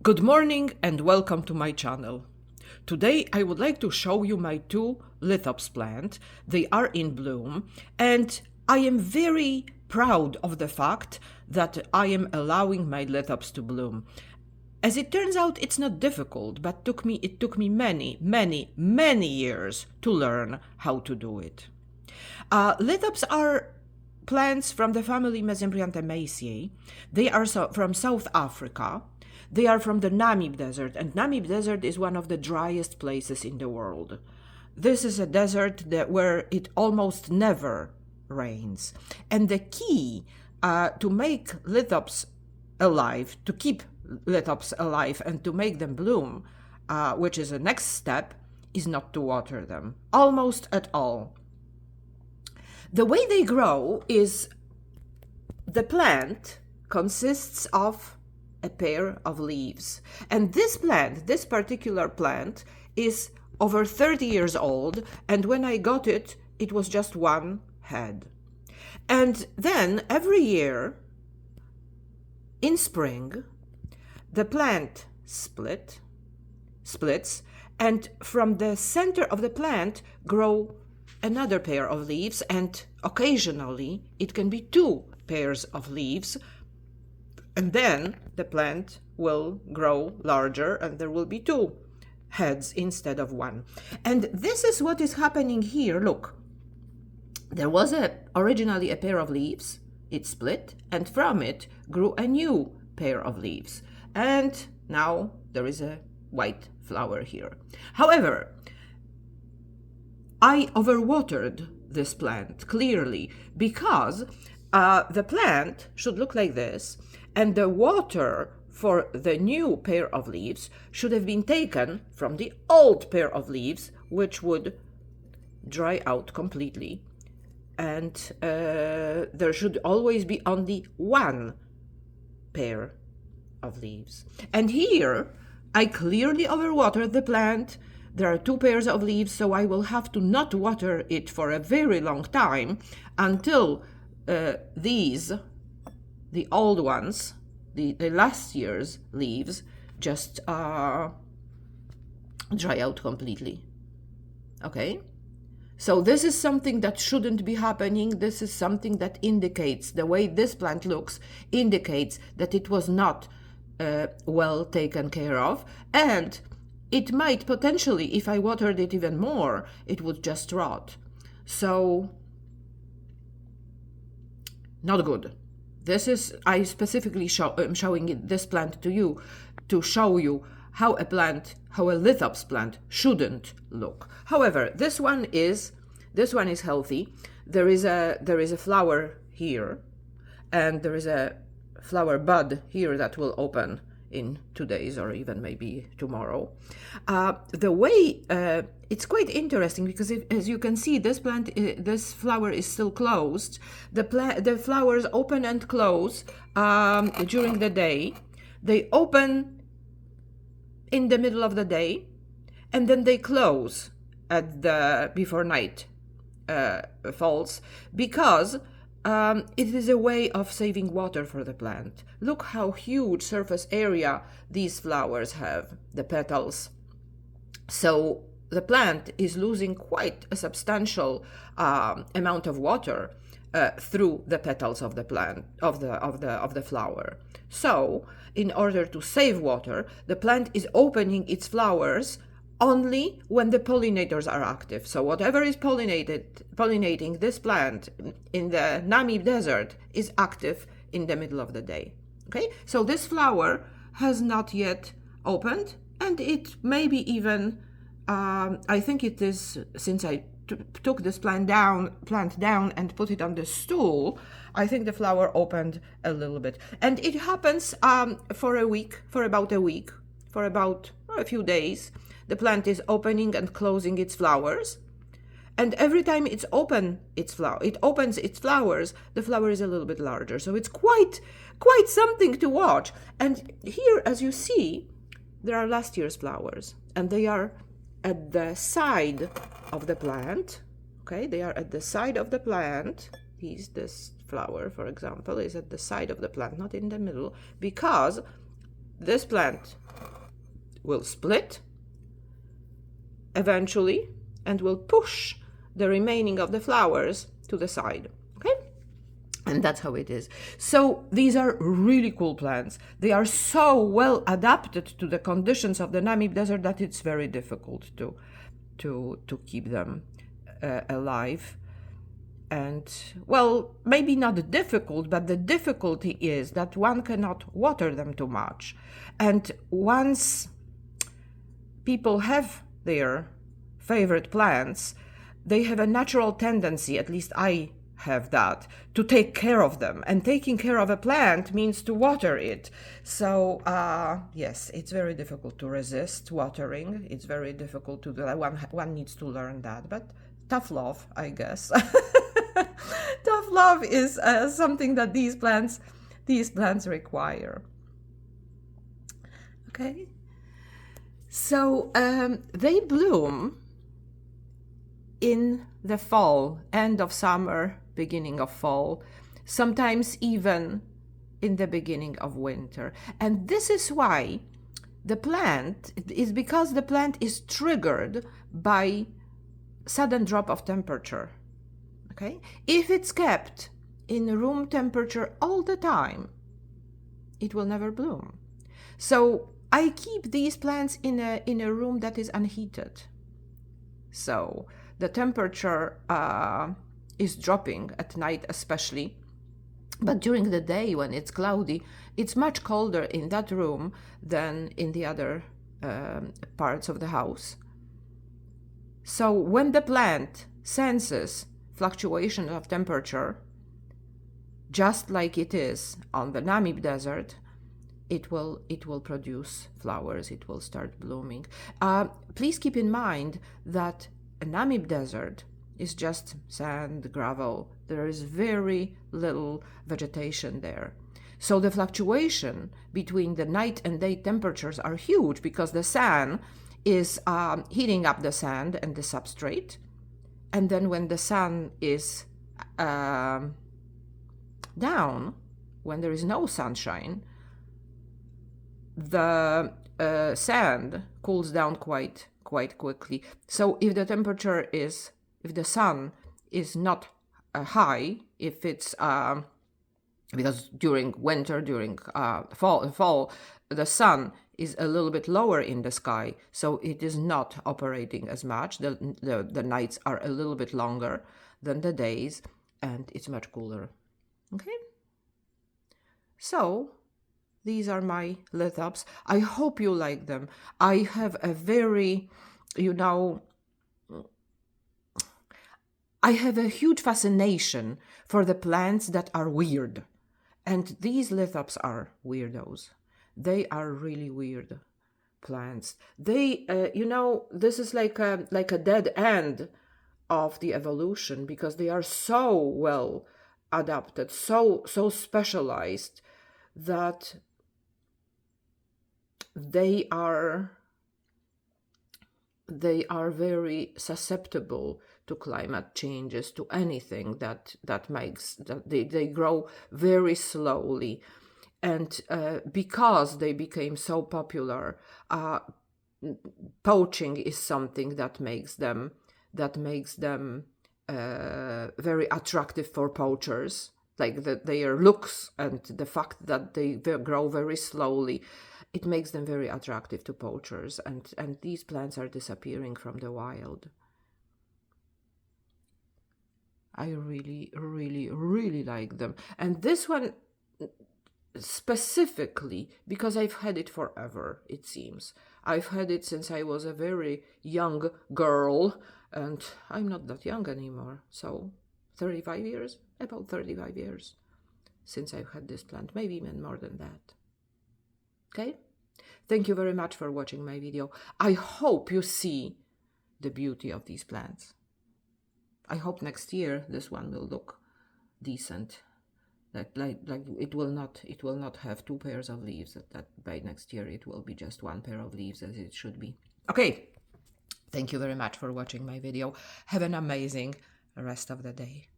Good morning and welcome to my channel. Today I would like to show you my two Lithops plant. They are in bloom and I am very proud of the fact that I am allowing my Lithops to bloom. As it turns out, it's not difficult, but it took me many years to learn how to do it. Lithops are plants from the family Mesembryanthemaceae. They are from South Africa. They are from the Namib Desert, and Namib Desert is one of the driest places in the world. This is a desert where it almost never rains. And the key to make lithops alive, to keep lithops alive and to make them bloom, which is the next step, is not to water them, almost at all. The way they grow is the plant consists of a pair of leaves. And this particular plant, is over 30 years old, and when I got it, it was just one head. And then every year, in spring, the plant splits, and from the center of the plant grow another pair of leaves, and occasionally it can be two pairs of leaves. And then the plant will grow larger and there will be two heads instead of one. And this is what is happening here. Look, there was originally a pair of leaves, it split, and from it grew a new pair of leaves. And now there is a white flower here. However, I overwatered this plant clearly because the plant should look like this, and the water for the new pair of leaves should have been taken from the old pair of leaves, which would dry out completely. And there should always be only one pair of leaves. And here, I clearly overwatered the plant. There are two pairs of leaves, so I will have to not water it for a very long time until the old ones, the last year's leaves, just dry out completely. Okay? So this is something that shouldn't be happening. This is something that indicates, the way this plant looks, indicates that it was not well taken care of. And it might potentially, if I watered it even more, it would just rot. So, not good. This is, I specifically am showing this plant to you to show you how a lithops plant shouldn't look. However, this one is healthy. There is a flower here, and there is a flower bud here that will open in 2 days or even maybe tomorrow. The way it's quite interesting because as you can see, this flower is still closed. The flowers open and close during the day. They open in the middle of the day, and then they close before night falls, because it is a way of saving water for the plant. Look how huge surface area these flowers have, the petals. So the plant is losing quite a substantial amount of water through the petals of the plant, of the flower. So in order to save water, the plant is opening its flowers only when the pollinators are active. So whatever is pollinating this plant in the Namib Desert is active in the middle of the day. Okay, so this flower has not yet opened, and it may be even, I think it is, since I took this plant down and put it on the stool, I think the flower opened a little bit. And it happens for about a few days. The plant is opening and closing its flowers, and every time it opens its flowers, the flower is a little bit larger. So it's quite something to watch. And here, as you see, there are last year's flowers, and they are at the side of the plant. Okay, they are at the side of the plant. This flower, for example, is at the side of the plant, not in the middle, because this plant will split eventually and will push the remaining of the flowers to the side. Okay? And that's how it is. So these are really cool plants. They are so well adapted to the conditions of the Namib Desert that it's very difficult to keep them alive. And, well, maybe not difficult, but the difficulty is that one cannot water them too much. And once people have their favorite plants, they have a natural tendency, at least I have that, to take care of them. And taking care of a plant means to water it. So, yes, it's very difficult to resist watering. It's very difficult to do that. One needs to learn that, but tough love, I guess. Tough love is something that these plants require. Okay, so they bloom in the fall, end of summer, beginning of fall, sometimes even in the beginning of winter. And this is why the plant is because the plant is triggered by sudden drop of temperature. Okay, if it's kept in room temperature all the time, it will never bloom. So I keep these plants in a room that is unheated. So the temperature is dropping at night especially, but during the day when it's cloudy, it's much colder in that room than in the other parts of the house. So when the plant senses fluctuation of temperature, just like it is on the Namib Desert, it will produce flowers, it will start blooming. Please keep in mind that a Namib Desert is just sand, gravel. There is very little vegetation there. So the fluctuation between the night and day temperatures are huge because the sun is heating up the sand and the substrate. And then when the sun is down, when there is no sunshine, the sand cools down quite quickly. So if the sun is not high, if it's because during winter, during fall, the sun is a little bit lower in the sky, so it is not operating as much. The nights are a little bit longer than the days, and it's much cooler. Okay? So these are my lithops. I hope you like them. I have a very, I have a huge fascination for the plants that are weird. And these lithops are weirdos. They are really weird plants. They, this is like a dead end of the evolution because they are so well adapted, so specialized that they are very susceptible to climate changes, to anything that makes that they grow very slowly. And because they became so popular, poaching is something that makes them very attractive for poachers. Like their looks and the fact that they grow very slowly, it makes them very attractive to poachers. And these plants are disappearing from the wild. I really, really, really like them. And this one specifically, because I've had it forever, it seems. I've had it since I was a very young girl, and I'm not that young anymore. So 35 years, about 35 years since I've had this plant, maybe even more than that. Okay? Thank you very much for watching my video. I hope you see the beauty of these plants. I hope next year this one will look decent. Like it will not have 2 pairs of leaves. That by next year it will be just 1 pair of leaves as it should be. Okay. Thank you very much for watching my video. Have an amazing rest of the day.